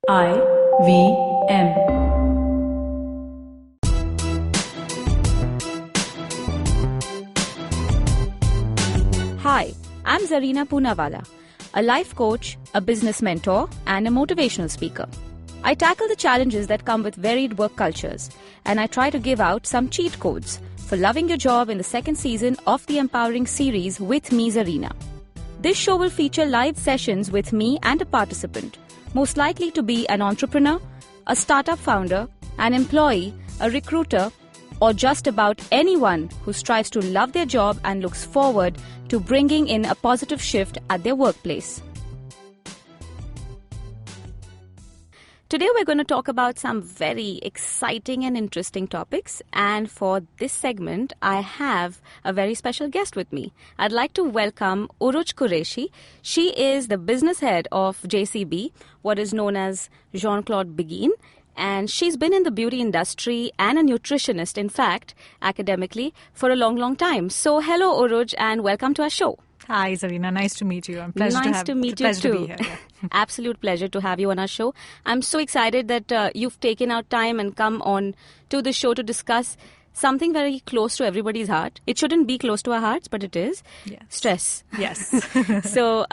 IVM. Hi, I'm Zarina Poonawalla, a life coach, a business mentor, and a motivational speaker. I tackle the challenges that come with varied work cultures, and I try to give out some cheat codes for loving your job in the second season of the Empowering series with me, Zarina. This show will feature live sessions with me and a participant, most likely to be an entrepreneur, a startup founder, an employee, a recruiter, or just about anyone who strives to love their job and looks forward to bringing in a positive shift at their workplace. Today we're going to talk about some very exciting and interesting topics, and for this segment I have a very special guest with me. I'd like to welcome Urooj Qureshi. She is the business head of JCB, what is known as Claude Biguine, and she's been in the beauty industry and a nutritionist, in fact, academically, for a long time. So hello Urooj and welcome to our show. Hi Zarina, nice to meet you. Nice to meet you too. To be here, yeah. Absolute pleasure to have you on our show. I'm so excited that you've taken out time and come on to the show to discuss something very close to everybody's heart. It shouldn't be close to our hearts, but it is. Yes. Stress. Yes. So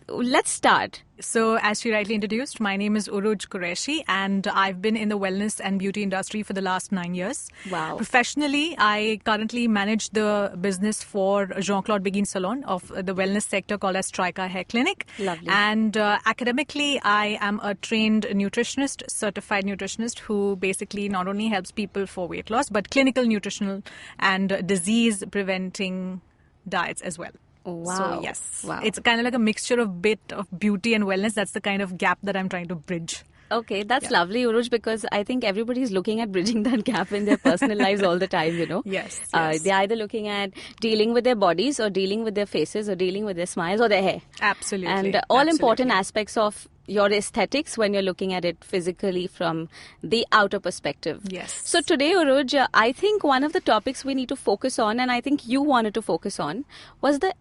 let's start. So as she rightly introduced, my name is Urooj Qureshi and I've been in the wellness and beauty industry for the last 9 years. Wow. Professionally, I currently manage the business for Claude Biguine Salon of the wellness sector called Head Trica Clinic. Lovely. And academically, I am a trained nutritionist, certified nutritionist who basically not only helps people for weight loss, but clinical nutritional and disease preventing diets as well. Wow. So yes, wow. It's kind of like a mixture of bit of beauty and wellness. That's the kind of gap that I'm trying to bridge. Okay, that's lovely, Urooj, because I think everybody's looking at bridging that gap in their personal lives all the time, you know. Yes. They're either looking at dealing with their bodies or dealing with their faces or dealing with their smiles or their hair. Absolutely. And all important aspects of your aesthetics when you're looking at it physically from the outer perspective. Yes. So today, Urooj, I think one of the topics we need to focus on, and I think you wanted to focus on, was the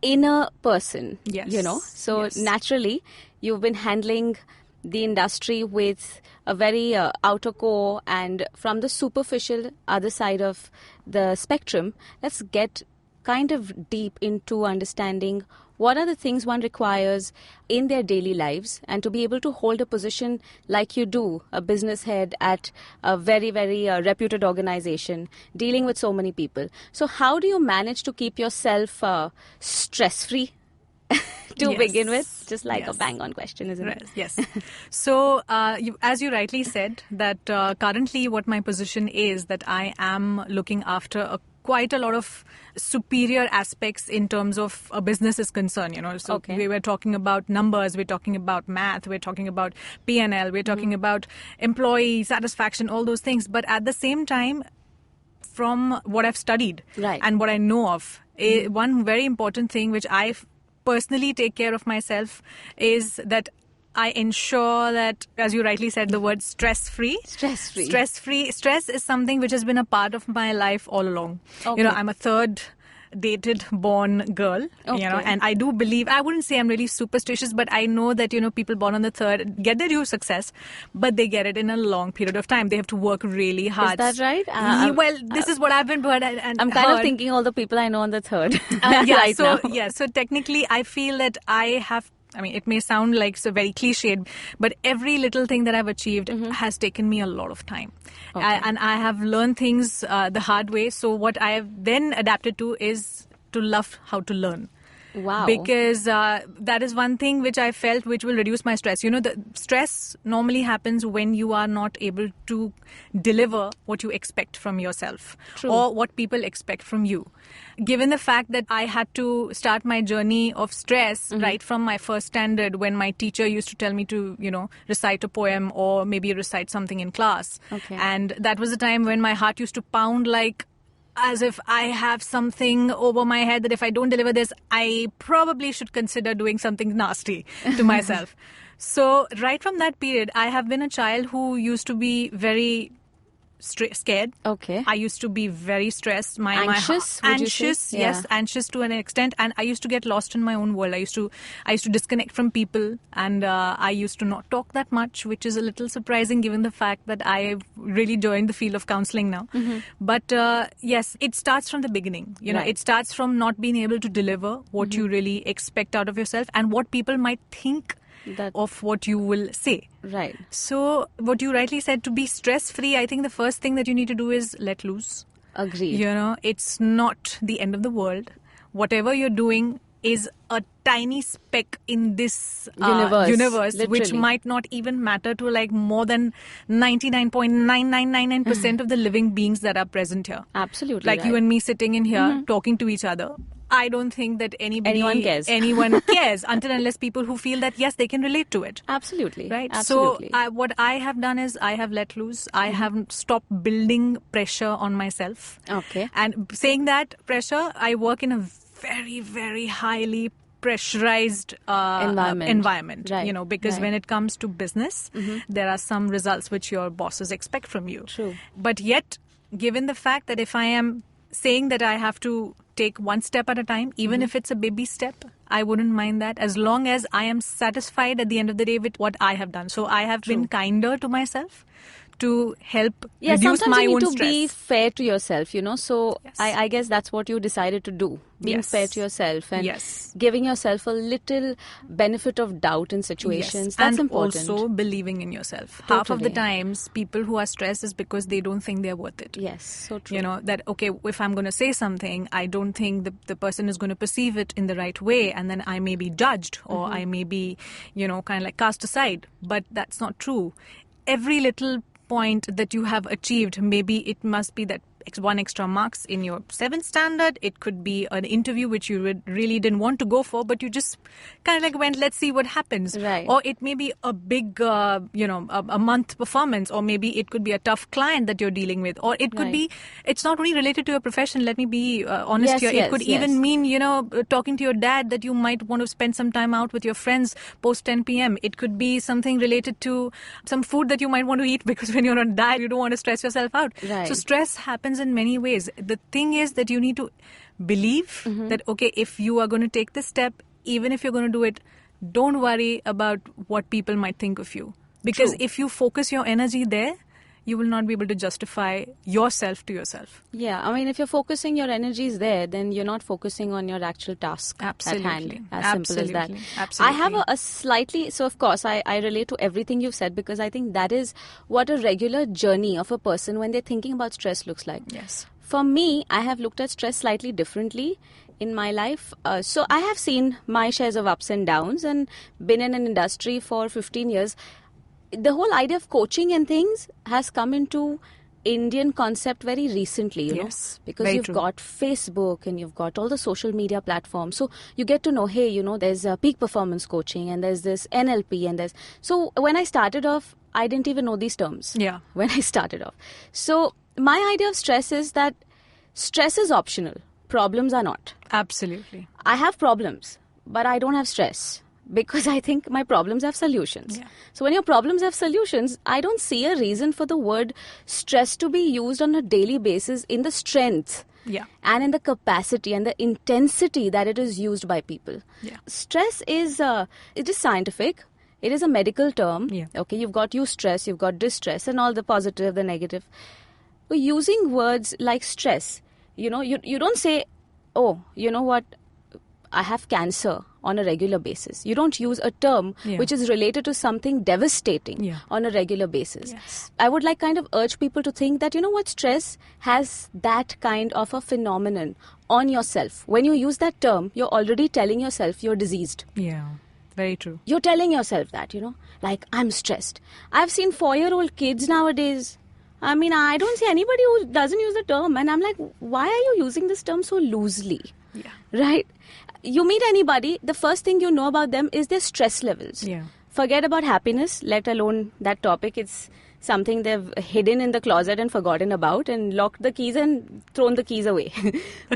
inner person. Yes. You know, so yes. Naturally, you've been handling the industry with a very outer core and from the superficial other side of the spectrum. Let's get kind of deep into understanding what are the things one requires in their daily lives, and to be able to hold a position like you do, a business head at a very, very reputed organization, dealing with so many people. So how do you manage to keep yourself stress-free to begin with? Just like a bang-on question, isn't it? Yes. So as you rightly said, that currently what my position is, that I am looking after quite a lot of superior aspects in terms of a business is concerned, you know. So we were talking about numbers, we're talking about math, we're talking about P&L, we're talking about employee satisfaction, all those things. But at the same time, from what I've studied and what I know of, one very important thing which I personally take care of myself is that I ensure that, as you rightly said, the word stress-free. Stress-free. Stress-free. Stress is something which has been a part of my life all along. Okay. You know, I'm a third dated born girl, you know, and I do believe, I wouldn't say I'm really superstitious, but I know that, you know, people born on the third get their due success, but they get it in a long period of time. They have to work really hard. Is that right? Well, this is what I've been heard. I'm kind of thinking all the people I know on the third. So technically I feel that I have, I mean, it may sound like so very cliched, but every little thing that I've achieved has taken me a lot of time. And I have learned things the hard way. So what I have then adapted to is to love how to learn. Wow. Because that is one thing which I felt which will reduce my stress. You know, the stress normally happens when you are not able to deliver what you expect from yourself. True. Or what people expect from you. Given the fact that I had to start my journey of stress right from my first standard, when my teacher used to tell me to, you know, recite a poem or maybe recite something in class. Okay. And that was the time when my heart used to pound like as if I have something over my head that if I don't deliver this, I probably should consider doing something nasty to myself. So right from that period, I have been a child who used to be very scared. Okay. I used to be very stressed. Anxious, would you say? Anxious, Yeah. yes, anxious to an extent. And I used to get lost in my own world. I used to disconnect from people, and I used to not talk that much, which is a little surprising given the fact that I really joined the field of counseling now. But yes, it starts from the beginning. Right. It starts from not being able to deliver what you really expect out of yourself and what people might think of what you will say. Right. So what you rightly said, to be stress-free, I think the first thing that you need to do is let loose. Agreed. It's not the end of the world. Whatever you're doing is a tiny speck in this universe which might not even matter to like more than 99.9999% of the living beings that are present here. Absolutely. Like right. you and me sitting in here talking to each other. I don't think that anyone cares until unless people who feel that, yes, they can relate to it. Absolutely. Right. Absolutely. So what I have done is I have let loose. I have stopped building pressure on myself. Okay. And saying that pressure, I work in a very, very highly pressurized environment. Right. Because when it comes to business, there are some results which your bosses expect from you. True. But yet, given the fact that if I am saying that I have to take one step at a time, even if it's a baby step, I wouldn't mind that, as long as I am satisfied at the end of the day with what I have done. So I have been kinder to myself to help reduce my own stress. Sometimes you need to be fair to yourself, So Yes. I guess that's what you decided to do. Being fair to yourself and giving yourself a little benefit of doubt in situations. Yes. That's and important. Also believing in yourself. Totally. Half of the times, people who are stressed is because they don't think they're worth it. Yes, so true. That, okay, if I'm going to say something, I don't think the person is going to perceive it in the right way, and then I may be judged or I may be, kind of like cast aside. But that's not true. Every little point that you have achieved, maybe it must be that one extra marks in your 7th standard. It could be an interview which you really didn't want to go for, but you just kind of like went, let's see what happens. Right. Or it may be a big, a month performance, or maybe it could be a tough client that you're dealing with, or it could be, it's not only related to your profession. Let me be honest here. It could even mean, talking to your dad that you might want to spend some time out with your friends post 10 p.m. It could be something related to some food that you might want to eat, because when you're on diet, you don't want to stress yourself out. Right. So stress happens in many ways. The thing is that you need to believe that, okay, if you are going to take this step, even if you're going to do it, don't worry about what people might think of you. Because if you focus your energy there, you will not be able to justify yourself to yourself. Yeah, I mean, if you're focusing your energies there, then you're not focusing on your actual task at hand. As simple as that. Absolutely. I have a slightly, so of course, I relate to everything you've said, because I think that is what a regular journey of a person when they're thinking about stress looks like. Yes. For me, I have looked at stress slightly differently in my life. So I have seen my shares of ups and downs and been in an industry for 15 years. The whole idea of coaching and things has come into Indian concept very recently, you know, because you've got Facebook and you've got all the social media platforms. So you get to know, hey, there's peak performance coaching and there's this NLP and there's... So when I started off, I didn't even know these terms. Yeah. When I started off. So my idea of stress is that stress is optional. Problems are not. Absolutely. I have problems, but I don't have stress. Because I think my problems have solutions. Yeah. So when your problems have solutions, I don't see a reason for the word stress to be used on a daily basis in the strength and in the capacity and the intensity that it is used by people. Yeah. Stress is it is scientific. It is a medical term. Yeah. Okay, you've got eustress, you've got distress, and all the positive, the negative. But using words like stress, you don't say, oh, you know what, I have cancer on a regular basis. You don't use a term which is related to something devastating on a regular basis. Yes. I would kind of urge people to think that, stress has that kind of a phenomenon on yourself. When you use that term, you're already telling yourself you're diseased. Yeah, very true. You're telling yourself that, like, I'm stressed. I've seen 4-year-old kids nowadays. I mean, I don't see anybody who doesn't use the term. And I'm like, why are you using this term so loosely? Yeah. Right? You meet anybody, the first thing you know about them is their stress levels. Yeah. Forget about happiness, let alone that topic. It's something they've hidden in the closet and forgotten about and locked the keys and thrown the keys away.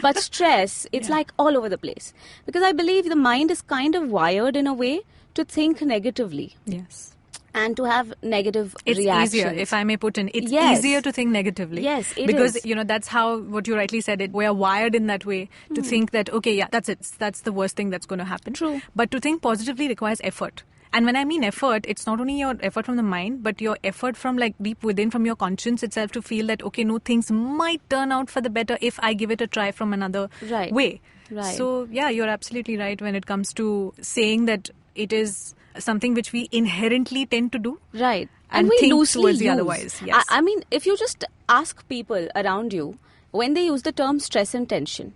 But stress, it's like all over the place. Because I believe the mind is kind of wired in a way to think negatively. Yes. and to have negative it's reactions. easier, if I may put in. It's Yes. easier to think negatively. Yes, it because, is. that's how, what you rightly said, we are wired in that way to think that, okay, yeah, that's it. That's the worst thing that's going to happen. True. But to think positively requires effort. And when I mean effort, it's not only your effort from the mind, but your effort from like deep within, from your conscience itself, to feel that, okay, no, things might turn out for the better if I give it a try from another way. Right. So, yeah, you're absolutely right when it comes to saying that it is something which we inherently tend to do. Right. And we think loosely towards the use. otherwise. Yes. I mean, if you just ask people around you, when they use the term stress and tension,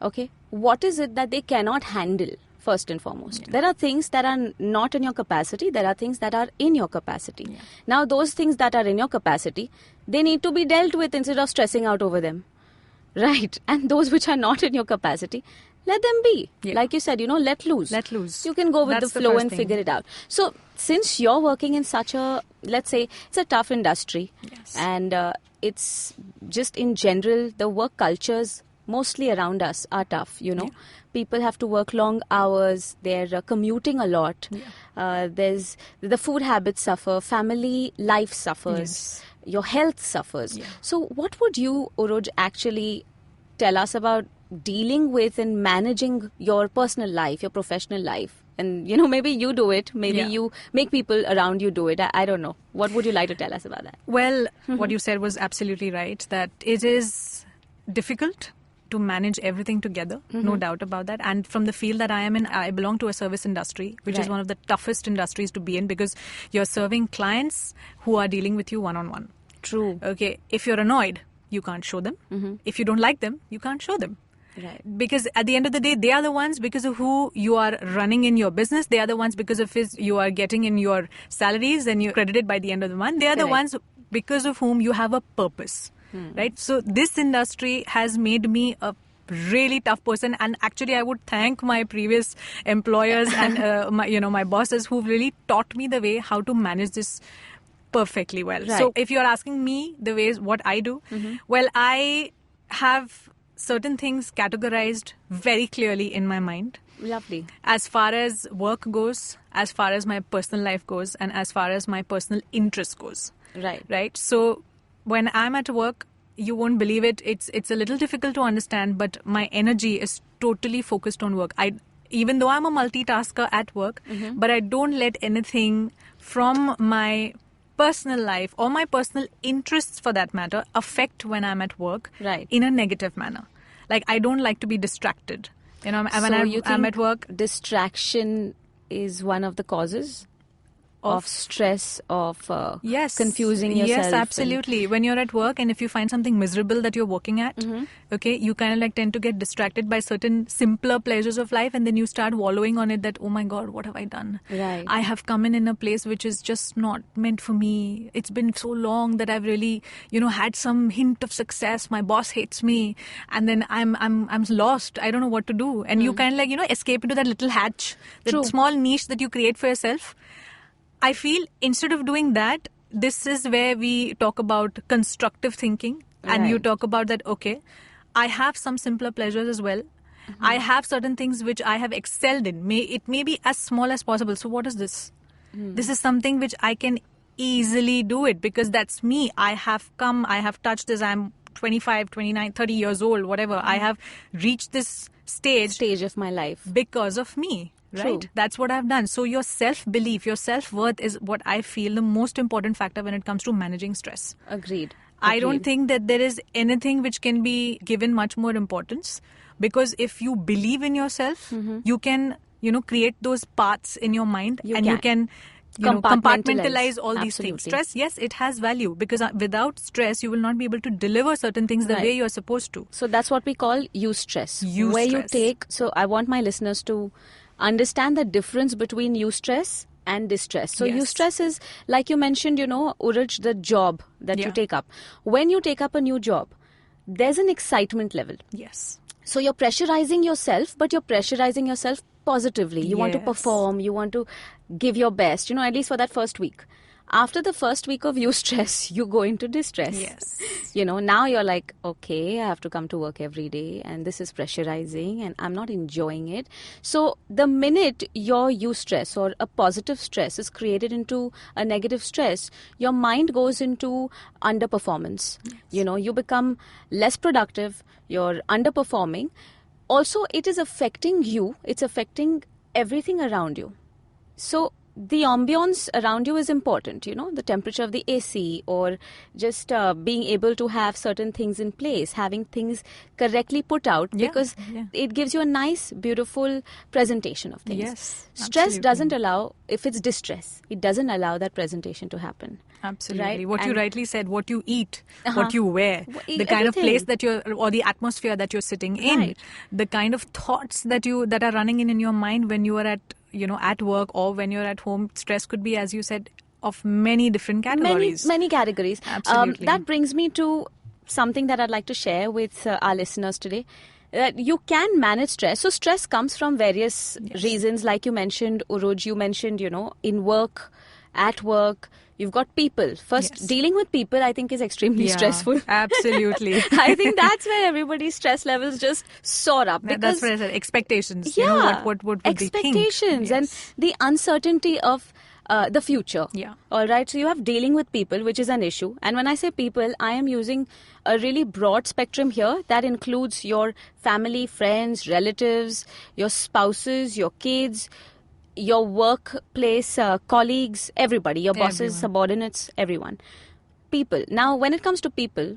okay, what is it that they cannot handle? First and foremost, there are things that are not in your capacity. There are things that are in your capacity. Yeah. Now, those things that are in your capacity, they need to be dealt with instead of stressing out over them. Right. And those which are not in your capacity, let them be. Yeah. Like you said, let loose. Let loose. You can go with That's the the flow first and thing. figure it out. So, since you're working in such a, let's say, it's a tough industry, Yes. and it's just in general, the work cultures mostly around us are tough, Yeah. People have to work long hours. They're commuting a lot. Yeah. There's the food habits suffer. Family life suffers. Yes. Your health suffers. Yeah. So what would you, Urooj, actually tell us about dealing with and managing your personal life, your professional life? And, maybe you do it. Maybe Yeah. you make people around you do it. I don't know. What would you like to tell us about that? Well, what you said was absolutely right, that it is difficult to manage everything together, no doubt about that. And from the field that I am in, I belong to a service industry, which is Right. one of the toughest industries to be in, because you're serving clients who are dealing with you one-on-one. True. Okay, if you're annoyed, you can't show them. If you don't like them, you can't show them. Right. Because at the end of the day, they are the ones because of who you are running in your business. They are the ones because of you are getting in your salaries and you're credited by the end of the month. They are the Correct. ones because of whom you have a purpose. Right? So this industry has made me a really tough person, and actually I would thank my previous employers and my bosses who've really taught me the way how to manage this perfectly well. Right. So if you're asking me the ways what I do, well, I have certain things categorized very clearly in my mind. Lovely. As far as work goes, as far as my personal life goes, and as far as my personal interest goes. Right. Right? So when I'm at work, you won't believe it. It's a little difficult to understand, but my energy is totally focused on work. Even though I'm a multitasker at work, but I don't let anything from my personal life or my personal interests, for that matter, affect when I'm at work Right. in a negative manner. Like, I don't like to be distracted. When So you I'm think at work, distraction is one of the causes of stress, of yes, confusing yourself? Yes, absolutely. When you're at work and if you find something miserable that you're working at, okay, you kind of like tend to get distracted by certain simpler pleasures of life, and then you start wallowing on it that, oh my God, what have I done? Right. I have come in a place which is just not meant for me. It's been so long that I've really, had some hint of success. My boss hates me, and then I'm lost. I don't know what to do. And you kind of like, escape into that little hatch, that True. small niche that you create for yourself. I feel instead of doing that, this is where we talk about constructive thinking. And you Right. talk about that, okay, I have some simpler pleasures as well. I have certain things which I have excelled in. It may be as small as possible. So what is this? This is something which I can easily do it because that's me. I have touched this. I'm 25, 29, 30 years old, whatever. I have reached this stage of my life. because of me. Right? True. That's what I've done. So your self-belief, your self-worth is what I feel the most important factor when it comes to managing stress. Agreed. I don't think that there is anything which can be given much more importance, because if you believe in yourself, you can, create those paths in your mind, You and you can compartmentalize all these things. Absolutely. Stress, yes, it has value, because without stress, you will not be able to deliver certain things the Right. way you're supposed to. So that's what we call eustress. Where you take, so I want my listeners to understand the difference between eustress and distress. So Yes. eustress is, like you mentioned, Urooj, the job that you Yeah. take up. When you take up a new job, there's an excitement level. Yes. So you're pressurizing yourself, but you're pressurizing yourself positively. You want to perform. You want to give your best, at least for that first week. After the first week of eustress, you go into distress. Yes. Now you're like, okay, I have to come to work every day and this is pressurizing and I'm not enjoying it. So the minute your eustress or a positive stress is created into a negative stress, your mind goes into underperformance. Yes. You become less productive, you're underperforming. Also, it is affecting you. It's affecting everything around you. So the ambience around you is important, the temperature of the AC, or just being able to have certain things in place, having things correctly put out, because it gives you a nice, beautiful presentation of things. Yes, Stress absolutely. doesn't allow, if it's distress, it doesn't allow that presentation to happen. Absolutely. Right? What you rightly said, what you eat, what you wear, the Everything. kind of place that or the atmosphere that you're sitting in, the kind of thoughts that are running in your mind when you are at work or when you're at home. Stress could be, as you said, of many different categories. Many categories. Absolutely. That brings me to something that I'd like to share with our listeners today. That you can manage stress. So stress comes from various reasons, like you mentioned, Urooj. You mentioned, in work, at work. You've got people. First, dealing with people, I think, is extremely stressful. Absolutely. I think that's where everybody's stress levels just soar up. That's what I said. Expectations. What would expectations they think? And the uncertainty of the future. Yeah. All right. So you have dealing with people, which is an issue. And when I say people, I am using a really broad spectrum here. That includes your family, friends, relatives, your spouses, your kids, your workplace colleagues, everybody, your bosses, subordinates, everyone. People. Now, when it comes to people,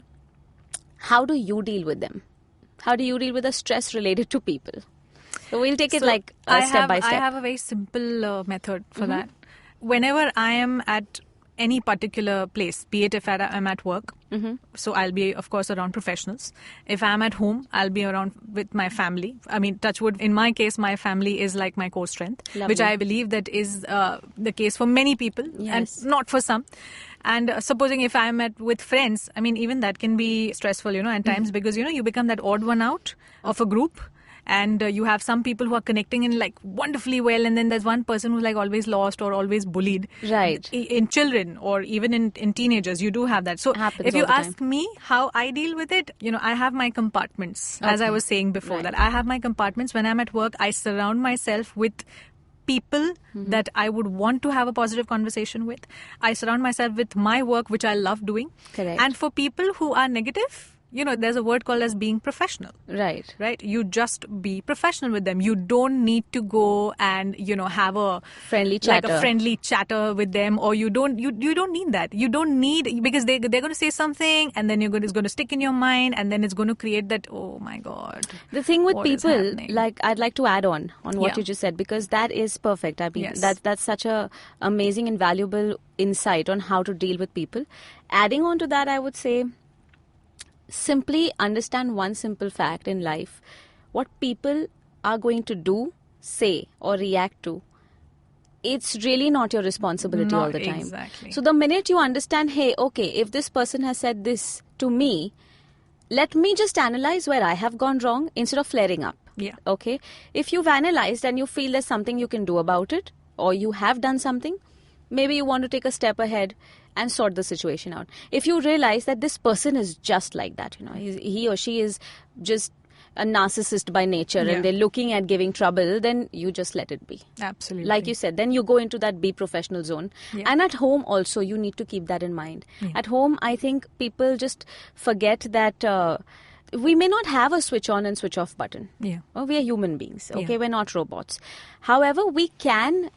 how do you deal with them? How do you deal with the stress related to people? So we'll take it step by step. I have a very simple method for that. Whenever I am at any particular place, be it if I'm at work, so I'll be, of course, around professionals. If I'm at home, I'll be around with my family. I mean, touch wood, in my case, my family is like my core strength, which I believe that is the case for many people and not for some. And supposing if I'm with friends, I mean, even that can be stressful, at times, because, you become that odd one out of a group. And you have some people who are connecting in wonderfully well, and then there's one person who's always lost or always bullied. Right. In children or even in teenagers, you do have that. So if you ask me how I deal with it, I have my compartments, as I was saying before, that I have my compartments. When I'm at work, I surround myself with people that I would want to have a positive conversation with. I surround myself with my work, which I love doing. Correct. And for people who are negative, there's a word called as being professional. Right. You just be professional with them. You don't need to go and, have a friendly chatter. A friendly chatter with them, or you don't need that. You don't need, because they're going to say something and then it's going to stick in your mind, and then it's going to create that, oh my God. The thing with people, I'd like to add on what you just said, because that is perfect. I mean, that's such a amazing and valuable insight on how to deal with people. Adding on to that, I would say, simply understand one simple fact in life. What people are going to do, say, or react to, it's really not your responsibility all the time. Exactly. So the minute you understand, hey, okay, if this person has said this to me, let me just analyze where I have gone wrong instead of flaring up. Yeah. Okay. If you've analyzed and you feel there's something you can do about it, or you have done something, maybe you want to take a step ahead and sort the situation out. If you realize that this person is just like that, he or she is just a narcissist by nature and they're looking at giving trouble, then you just let it be. Absolutely. Like you said, then you go into that be professional zone. Yeah. And at home also, you need to keep that in mind. Yeah. At home, I think people just forget that we may not have a switch on and switch off button. Yeah. We are human beings. Okay, we're not robots. However, we can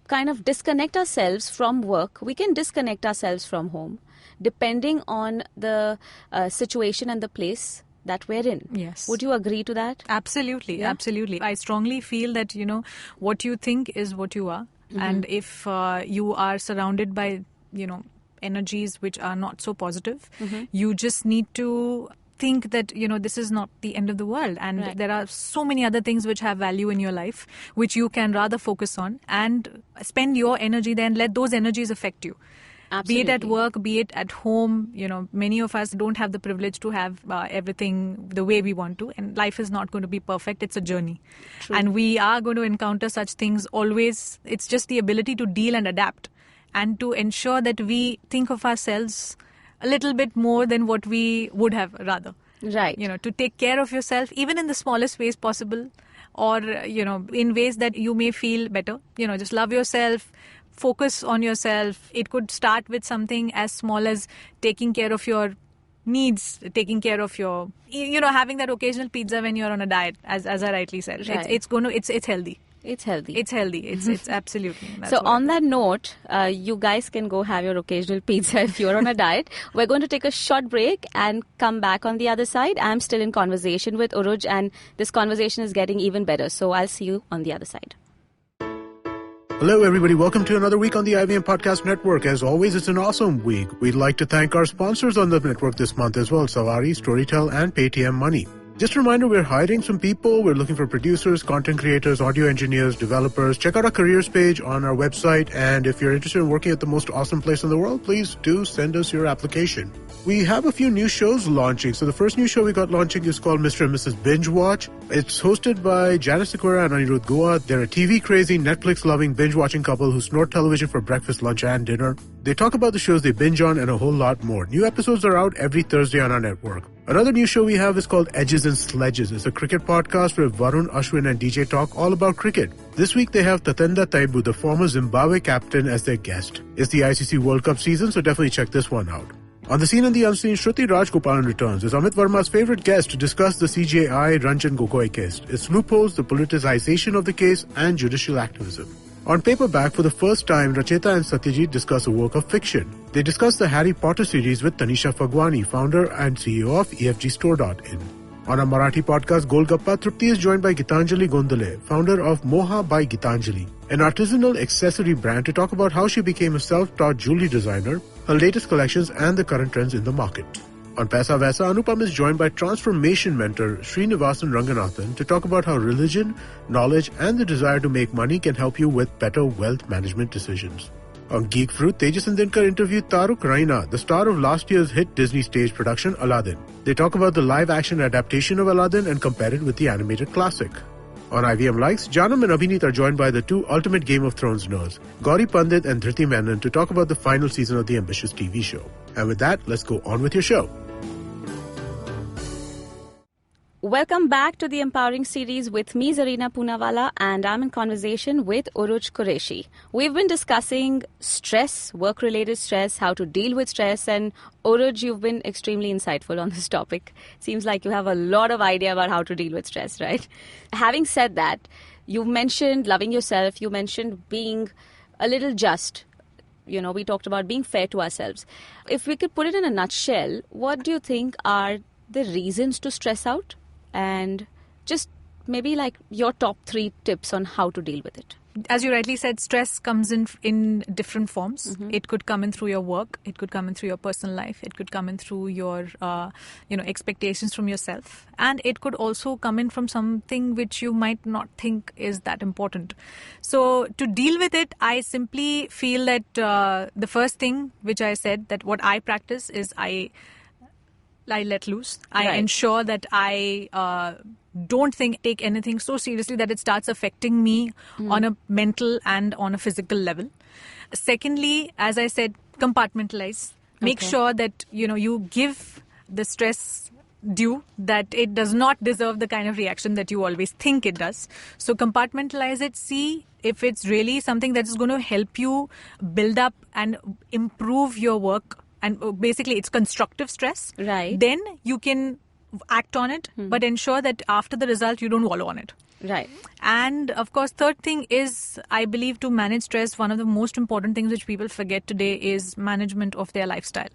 kind of disconnect ourselves from work. We can disconnect ourselves from home, depending on the situation and the place that we're in. Yes. Would you agree to that? Absolutely. Yeah? Absolutely. I strongly feel that, what you think is what you are. Mm-hmm. And if you are surrounded by, energies which are not so positive, you just need to think that, this is not the end of the world, and there are so many other things which have value in your life, which you can rather focus on and spend your energy there and let those energies affect you. Be it at Absolutely. work, be it at home. Many of us don't have the privilege to have everything the way we want to, and life is not going to be perfect. It's a journey. True. And we are going to encounter such things always. It's just the ability to deal and adapt, and to ensure that we think of ourselves a little bit more than what we would have rather. Right. To take care of yourself, even in the smallest ways possible, or, in ways that you may feel better. Just love yourself, focus on yourself. It could start with something as small as taking care of your needs, taking care of your, having that occasional pizza when you're on a diet, as I rightly said. Right. It's healthy. It's healthy. It's healthy. It's absolutely. That's So what on it is. that note, you guys can go have your occasional pizza if you're on a diet. We're going to take a short break and come back on the other side. I'm still in conversation with Urooj, and this conversation is getting even better. So I'll see you on the other side. Hello, everybody. Welcome to another week on the IVM Podcast Network. As always, it's an awesome week. We'd like to thank our sponsors on the network this month as well, Savari, Storytel, and Paytm Money. Just a reminder, we're hiring some people. We're looking for producers, content creators, audio engineers, developers. Check out our careers page on our website. And if you're interested in working at the most awesome place in the world, please do send us your application. We have a few new shows launching. So the first new show we got launching is called Mr. and Mrs. Binge Watch. It's hosted by Janice Sequeira and Anirudh Goa. They're a TV-crazy, Netflix-loving, binge-watching couple who snort television for breakfast, lunch, and dinner. They talk about the shows they binge on and a whole lot more. New episodes are out every Thursday on our network. Another new show we have is called Edges and Sledges. It's a cricket podcast where Varun, Ashwin, and DJ talk all about cricket. This week they have Tatenda Taibu, the former Zimbabwe captain, as their guest. It's the ICC World Cup season, so definitely check this one out. On the scene and the unseen, Shruti Rajgopalan returns as Amit Verma's favorite guest to discuss the CJI Ranjan Gogoi case, its loopholes, the politicization of the case, and judicial activism. On paperback, for the first time, Racheta and Satyajit discuss a work of fiction. They discuss the Harry Potter series with Tanisha Phagwani, founder and CEO of EFGstore.in. On our Marathi podcast, Golgappa, Trupti is joined by Gitanjali Gondale, founder of Moha by Gitanjali, an artisanal accessory brand, to talk about how she became a self-taught jewelry designer, her latest collections, and the current trends in the market. On Paisa Vaisa, Anupam is joined by transformation mentor Srinivasan Ranganathan to talk about how religion, knowledge, and the desire to make money can help you with better wealth management decisions. On Geek Fruit, Tejas and Dinkar interviewed Taruk Raina, the star of last year's hit Disney stage production Aladdin. They talk about the live-action adaptation of Aladdin and compare it with the animated classic. On IVM Likes, Janam and Abhineet are joined by the two ultimate Game of Thrones nerds, Gauri Pandit and Dhriti Menon, to talk about the final season of the ambitious TV show. And with that, let's go on with your show. Welcome back to the Empowering series with me, Zarina Poonawalla, and I'm in conversation with Urooj Qureshi. We've been discussing stress, work-related stress, how to deal with stress, and Urooj, you've been extremely insightful on this topic. Seems like you have a lot of idea about how to deal with stress, right? Having said that, you mentioned loving yourself, you mentioned being a little just. We talked about being fair to ourselves. If we could put it in a nutshell, what do you think are the reasons to stress out? And just maybe like your top 3 tips on how to deal with it. As you rightly said, stress comes in different forms. Mm-hmm. It could come in through your work. It could come in through your personal life. It could come in through your, expectations from yourself. And it could also come in from something which you might not think is that important. So to deal with it, I simply feel that the first thing which I said, that what I practice is I let loose. I ensure that I don't take anything so seriously that it starts affecting me on a mental and on a physical level. Secondly, as I said, compartmentalize. Make sure that, you give the stress due, that it does not deserve the kind of reaction that you always think it does. So compartmentalize it. See if it's really something that is going to help you build up and improve your work. And basically, it's constructive stress. Right. Then you can act on it, but ensure that after the result, you don't wallow on it. Right. And of course, third thing is, I believe, to manage stress, one of the most important things which people forget today is management of their lifestyle.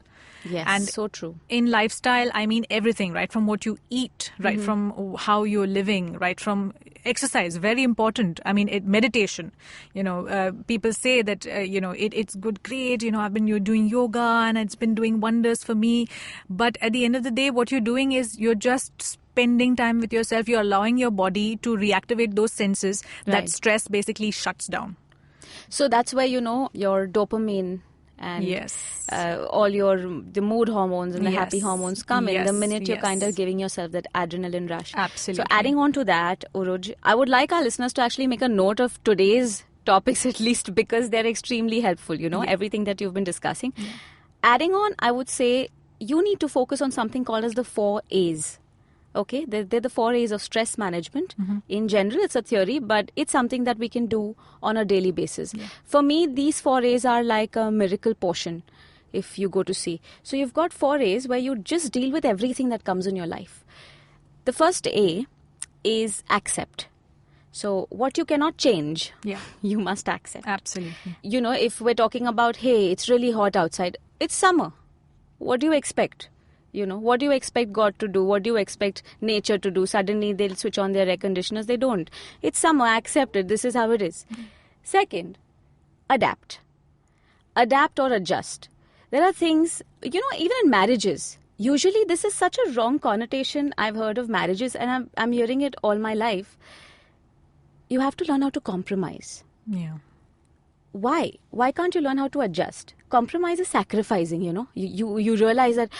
Yes, and so true. In lifestyle, I mean everything, right from what you eat, right from how you're living, right from exercise, very important. I mean, meditation. People say that, it's good, great. I've been doing yoga and it's been doing wonders for me. But at the end of the day, what you're doing is you're just spending time with yourself. You're allowing your body to reactivate those senses that stress basically shuts down. So that's where, your dopamine and yes, all the mood hormones and the happy hormones come in the minute you're kind of giving yourself that adrenaline rush. Absolutely. So adding on to that, Urooj, I would like our listeners to actually make a note of today's topics at least, because they're extremely helpful, everything that you've been discussing. Adding on, I would say you need to focus on something called as the 4 A's. Okay, they're the 4 A's of stress management. In general, it's a theory, but it's something that we can do on a daily basis. For me, these 4 A's are like a miracle potion, if you go to see. So you've got 4 A's where you just deal with everything that comes in your life. The first A is accept. So what you cannot change, you must accept. Absolutely. If we're talking about, hey, it's really hot outside, it's summer. What do you expect? What do you expect God to do? What do you expect nature to do? Suddenly they'll switch on their air conditioners. They don't. It's summer. Accept it. This is how it is. Second, adapt. Adapt or adjust. There are things, even in marriages, usually this is such a wrong connotation I've heard of marriages, and I'm hearing it all my life. You have to learn how to compromise. Yeah. Why? Why can't you learn how to adjust? Compromise is sacrificing, You realize that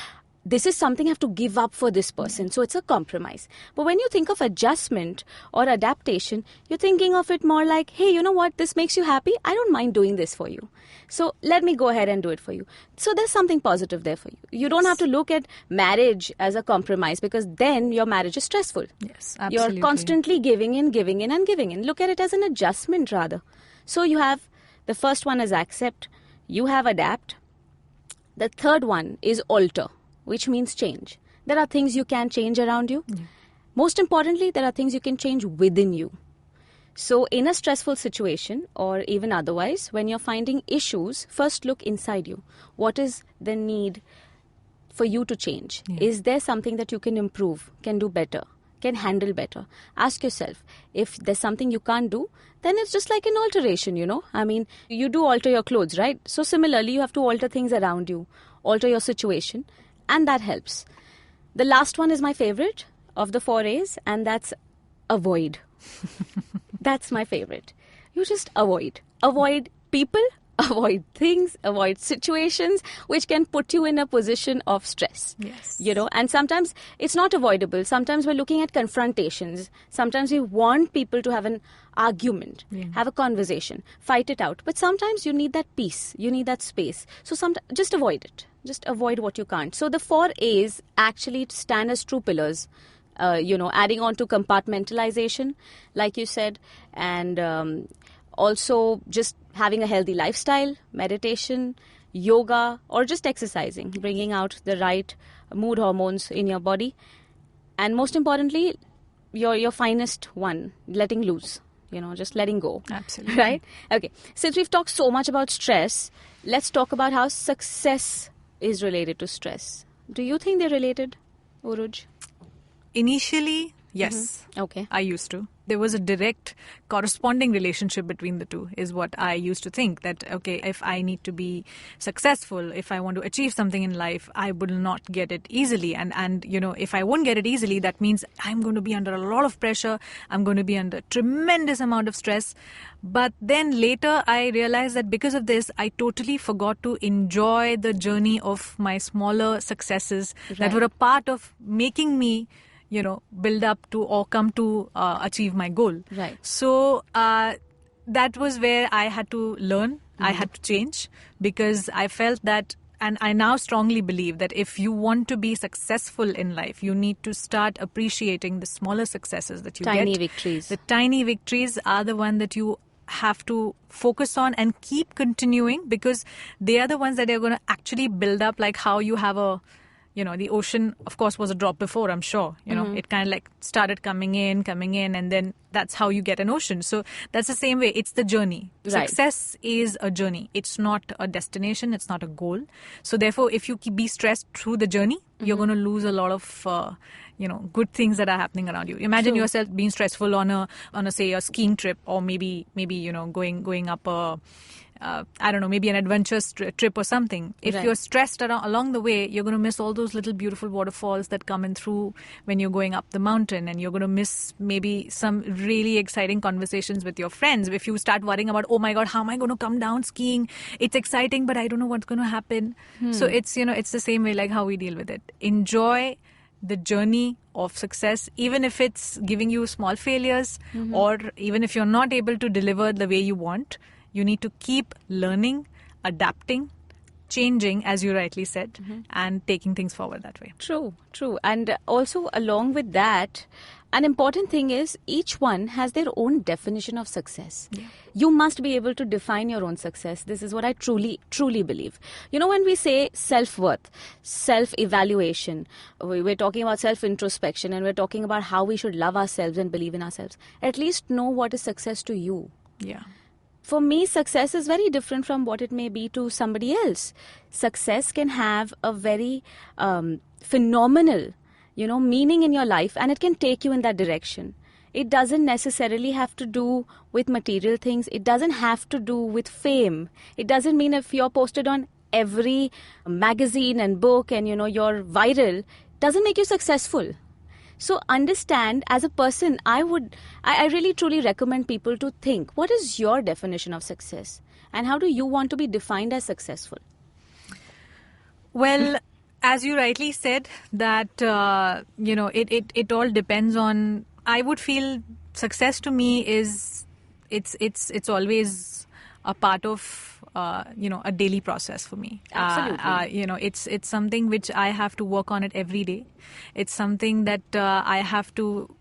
this is something I have to give up for this person. So it's a compromise. But when you think of adjustment or adaptation, you're thinking of it more like, hey, you know what? This makes you happy. I don't mind doing this for you. So let me go ahead and do it for you. So there's something positive there for you. You don't have to look at marriage as a compromise, because then your marriage is stressful. Yes, absolutely. You're constantly giving in, and giving in. Look at it as an adjustment rather. So you have the first one is accept. You have adapt. The third one is alter, which means change. There are things you can change around you. Most importantly, there are things you can change within you. So in a stressful situation or even otherwise, when you're finding issues, first look inside you. What is the need for you to change? Is there something that you can improve, can do better, can handle better? Ask yourself. If there's something you can't do, then it's just like an alteration, I mean, you do alter your clothes, right? So similarly, you have to alter things around you, alter your situation. And that helps. The last one is my favorite of the 4 A's, and that's avoid. That's my favorite. You just avoid. Avoid people, avoid things, avoid situations which can put you in a position of stress. Yes. And sometimes it's not avoidable. Sometimes we're looking at confrontations. Sometimes we want people to have an argument, have a conversation, fight it out. But sometimes you need that peace. You need that space. So just avoid it. Just avoid what you can't. So the 4 A's actually stand as true pillars, adding on to compartmentalization, like you said, and also just having a healthy lifestyle, meditation, yoga, or just exercising, bringing out the right mood hormones in your body. And most importantly, your finest one, letting loose, just letting go. Absolutely. Right? Okay. Since we've talked so much about stress, let's talk about how success is related to stress. Do you think they're related, Urooj? Initially, yes. Okay. I used to. There was a direct corresponding relationship between the two, is what I used to think. That, okay, if I need to be successful, if I want to achieve something in life, I will not get it easily. And if I won't get it easily, that means I'm going to be under a lot of pressure. I'm going to be under a tremendous amount of stress. But then later I realized that because of this, I totally forgot to enjoy the journey of my smaller successes that were a part of making me build up to or come to achieve my goal. Right. So that was where I had to learn. I had to change, because I felt that, and I now strongly believe that if you want to be successful in life, you need to start appreciating the smaller successes that you get. Tiny victories. The tiny victories are the one that you have to focus on and keep continuing, because they are the ones that are going to actually build up, like how you have the ocean, of course, was a drop before, I'm sure. It kind of like started coming in, and then that's how you get an ocean. So that's the same way. It's the journey. Right. Success is a journey. It's not a destination. It's not a goal. So therefore, if you be stressed through the journey, you're going to lose a lot of good things that are happening around you. Imagine yourself being stressful on a say a skiing trip, or maybe going up a I don't know, maybe an adventurous trip or something. If you're stressed along the way, you're going to miss all those little beautiful waterfalls that come in through when you're going up the mountain, and you're going to miss maybe some really exciting conversations with your friends. If you start worrying about, oh my God, how am I going to come down skiing? It's exciting, but I don't know what's going to happen. So it's, it's the same way like how we deal with it. Enjoy the journey of success, even if it's giving you small failures, or even if you're not able to deliver the way you want. You need to keep learning, adapting, changing, as you rightly said, and taking things forward that way. True. And also along with that, an important thing is each one has their own definition of success. Yeah. You must be able to define your own success. This is what I truly believe. When we say self-worth, self-evaluation, we're talking about self-introspection, and we're talking about how we should love ourselves and believe in ourselves. At least know what is success to you. Yeah. For me, success is very different from what it may be to somebody else. Success can have a very phenomenal, meaning in your life, and it can take you in that direction. It doesn't necessarily have to do with material things. It doesn't have to do with fame. It doesn't mean if you're posted on every magazine and book and, you're viral, doesn't make you successful. So understand, as a person, I really truly recommend people to think, what is your definition of success? And how do you want to be defined as successful? Well, as you rightly said, that, it all depends on, I would feel success to me is, it's always a part of, a daily process for me. Absolutely. It's something which I have to work on it every day. It's something that I have to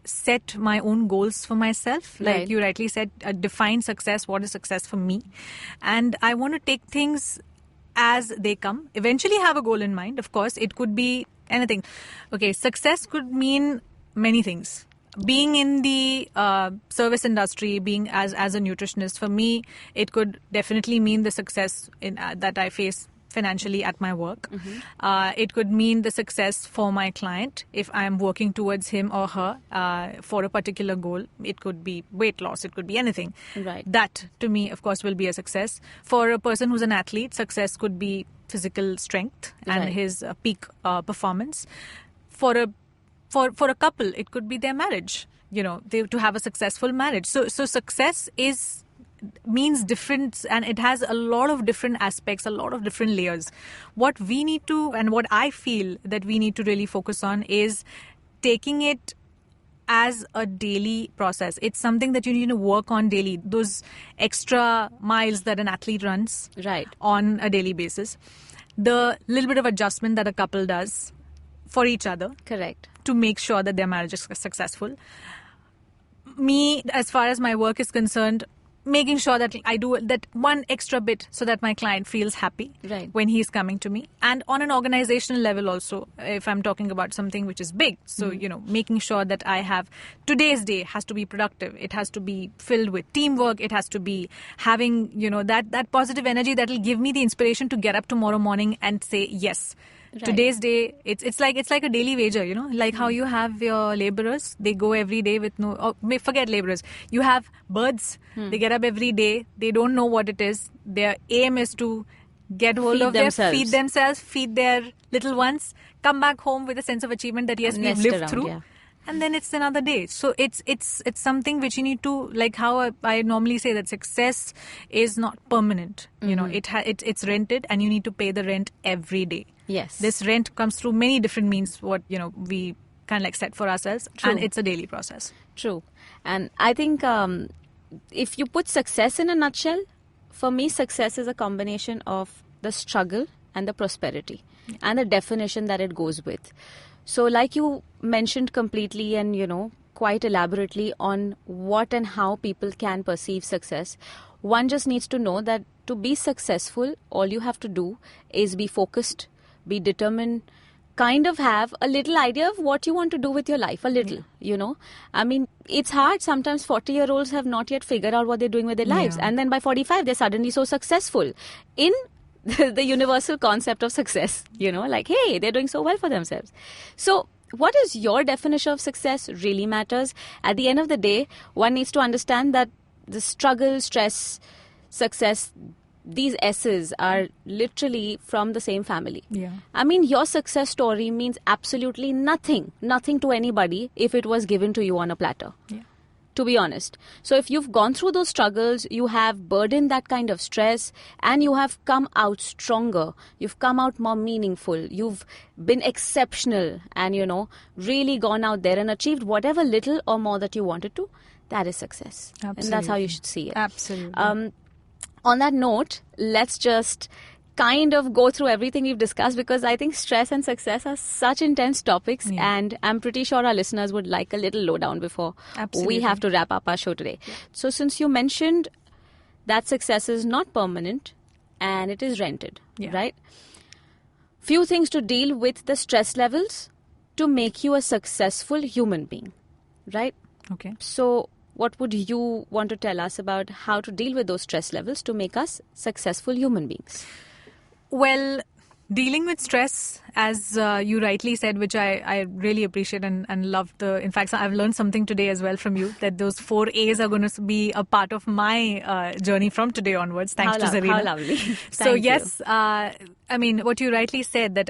set my own goals for myself. Right. Like you rightly said, define success. What is success for me? And I want to take things as they come. Eventually have a goal in mind. Of course, it could be anything. Okay, success could mean many things. Being in the service industry, being as a nutritionist, for me, it could definitely mean the success that I face financially at my work. It could mean the success for my client if I am working towards him or her for a particular goal. It could be weight loss. It could be anything. Right. That, to me, of course, will be a success. For a person who's an athlete, success could be physical strength and his peak performance. For a couple, it could be their marriage, to have a successful marriage. So success means different, and it has a lot of different aspects, a lot of different layers. What we need to, and what I feel that we need to really focus on, is taking it as a daily process. It's something that you need to work on daily. Those extra miles that an athlete runs on a daily basis. The little bit of adjustment that a couple does for each other. Correct. To make sure that their marriage is successful. Me, as far as my work is concerned, making sure that I do that one extra bit so that my client feels happy when he's coming to me. And on an organizational level also, if I'm talking about something which is big. So, making sure that I have today's day has to be productive. It has to be filled with teamwork. It has to be having, that positive energy that will give me the inspiration to get up tomorrow morning and say, yes. Right. Today's day, it's like a daily wager, like how you have your laborers, they go every day with forget laborers. You have birds, they get up every day, they don't know what it is. Their aim is to get hold of feed themselves, feed their little ones, come back home with a sense of achievement that yes, we've lived through. Yeah. And then it's another day. So it's something which you need to, like how I normally say that success is not permanent. It's rented, and you need to pay the rent every day. Yes. This rent comes through many different means, what, we kind of like set for ourselves. True. And it's a daily process. True. And I think if you put success in a nutshell, for me, success is a combination of the struggle and the prosperity and the definition that it goes with. So like you mentioned completely and, quite elaborately on what and how people can perceive success, one just needs to know that to be successful, all you have to do is be focused, be determined, kind of have a little idea of what you want to do with your life, a little, I mean, it's hard. Sometimes 40-year-olds have not yet figured out what they're doing with their lives. And then by 45, they're suddenly so successful in the universal concept of success, like, hey, they're doing so well for themselves. So what is your definition of success really matters. At the end of the day, one needs to understand that the struggle, stress, success, these S's are literally from the same family. Yeah. I mean, your success story means absolutely nothing to anybody if it was given to you on a platter. Yeah. To be honest. So if you've gone through those struggles, you have burdened that kind of stress, and you have come out stronger, you've come out more meaningful, you've been exceptional, and, really gone out there and achieved whatever little or more that you wanted to, that is success. Absolutely. And that's how you should see it. Absolutely. On that note, let's just kind of go through everything we've discussed, because I think stress and success are such intense topics, and I'm pretty sure our listeners would like a little lowdown before we have to wrap up our show today. Yeah. So since you mentioned that success is not permanent and it is rented, right? Few things to deal with the stress levels to make you a successful human being, right? Okay. So what would you want to tell us about how to deal with those stress levels to make us successful human beings? Well, dealing with stress, as you rightly said, which I really appreciate and love. In fact, I've learned something today as well from you, that those 4 A's are going to be a part of my journey from today onwards. Thanks to Zarina. How lovely. So yes, I mean, what you rightly said, that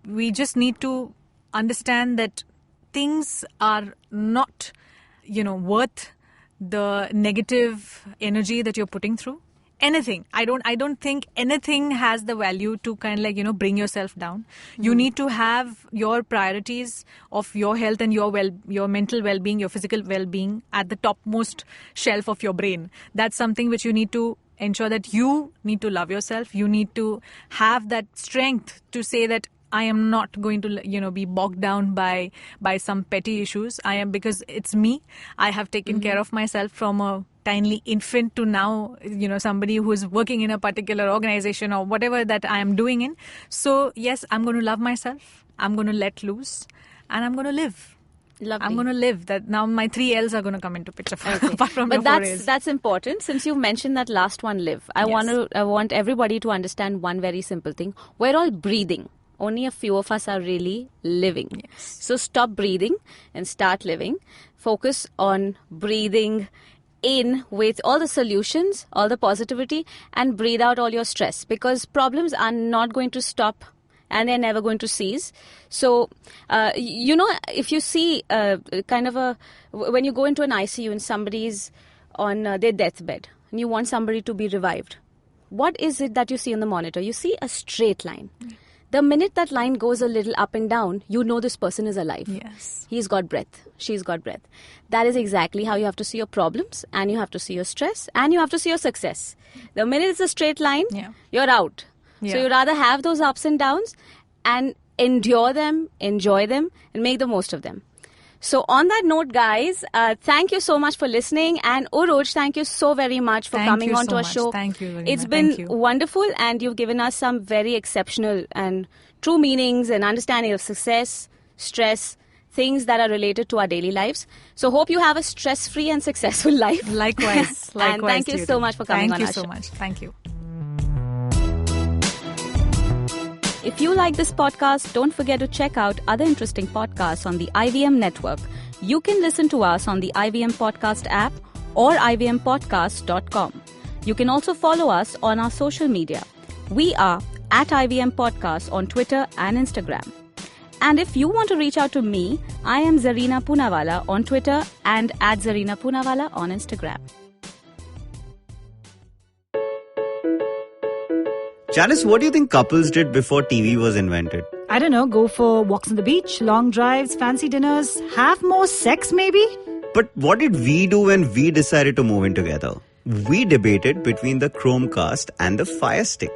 we just need to understand that things are not, worth the negative energy that you're putting through. Anything. I don't think anything has the value to kind of bring yourself down. You need to have your priorities of your health and your mental well-being, your physical well-being at the topmost shelf of your brain. That's something which you need to ensure, that you need to love yourself. You need to have that strength to say that I am not going to, be bogged down by some petty issues. I am, because it's me. I have taken care of myself from a tiny infant to now, somebody who is working in a particular organization or whatever that I am doing in. So yes, I'm going to love myself. I'm going to let loose, and I'm going to live. Lovely. I'm going to live. That now my 3 L's are going to come into picture. Apart from but your 4 A's. That's important. Since you mentioned that last one, live. I want everybody to understand one very simple thing. We're all breathing. Only a few of us are really living. Yes. So stop breathing and start living. Focus on breathing in with all the solutions, all the positivity, and breathe out all your stress, because problems are not going to stop and they're never going to cease. So, if you see when you go into an ICU and somebody's on their deathbed and you want somebody to be revived, what is it that you see on the monitor? You see a straight line. The minute that line goes a little up and down, you know this person is alive. Yes. He's got breath. She's got breath. That is exactly how you have to see your problems, and you have to see your stress, and you have to see your success. The minute it's a straight line, you're out. Yeah. So you rather have those ups and downs and endure them, enjoy them, and make the most of them. So on that note, guys, thank you so much for listening. And Urooj, thank you so very much for coming on to our show. Thank you, Zarina. It's been wonderful, and you've given us some very exceptional and true meanings and understanding of success, stress, things that are related to our daily lives. So hope you have a stress-free and successful life. Likewise. And thank you so much for coming on our show. Thank you so much. Thank you. If you like this podcast, don't forget to check out other interesting podcasts on the IVM network. You can listen to us on the IVM Podcast app or ivmpodcast.com. You can also follow us on our social media. We are at IVM Podcast on Twitter and Instagram. And if you want to reach out to me, I am Zarina Poonawalla on Twitter and at Zarina Poonawalla on Instagram. Janice, what do you think couples did before TV was invented? I don't know, go for walks on the beach, long drives, fancy dinners, have more sex maybe? But what did we do when we decided to move in together? We debated between the Chromecast and the Fire Stick.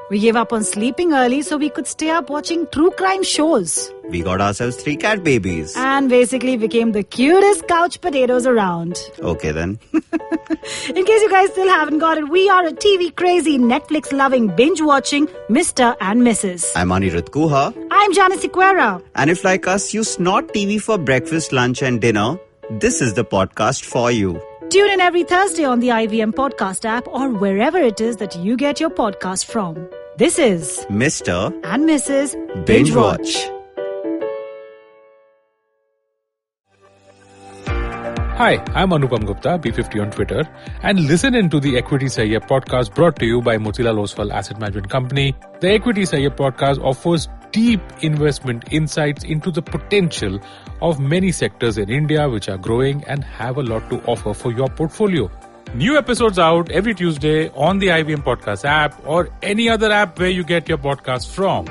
We gave up on sleeping early so we could stay up watching true crime shows. We got ourselves 3 cat babies. And basically became the cutest couch potatoes around. Okay then. In case you guys still haven't got it, we are a TV-crazy, Netflix-loving, binge-watching Mr. and Mrs. I'm Anirudh Kuha. I'm Janice Sequeira. And if like us, you snort TV for breakfast, lunch and dinner, this is the podcast for you. Tune in every Thursday on the IVM Podcast app or wherever it is that you get your podcast from. This is Mr. and Mrs. Binge Watch. Hi, I'm Anupam Gupta, B50 on Twitter, and listen into the Equity Sahiya podcast brought to you by Motilal Oswal Asset Management Company. The Equity Sahiya podcast offers deep investment insights into the potential of many sectors in India which are growing and have a lot to offer for your portfolio. New episodes out every Tuesday on the IVM Podcast app or any other app where you get your podcasts from.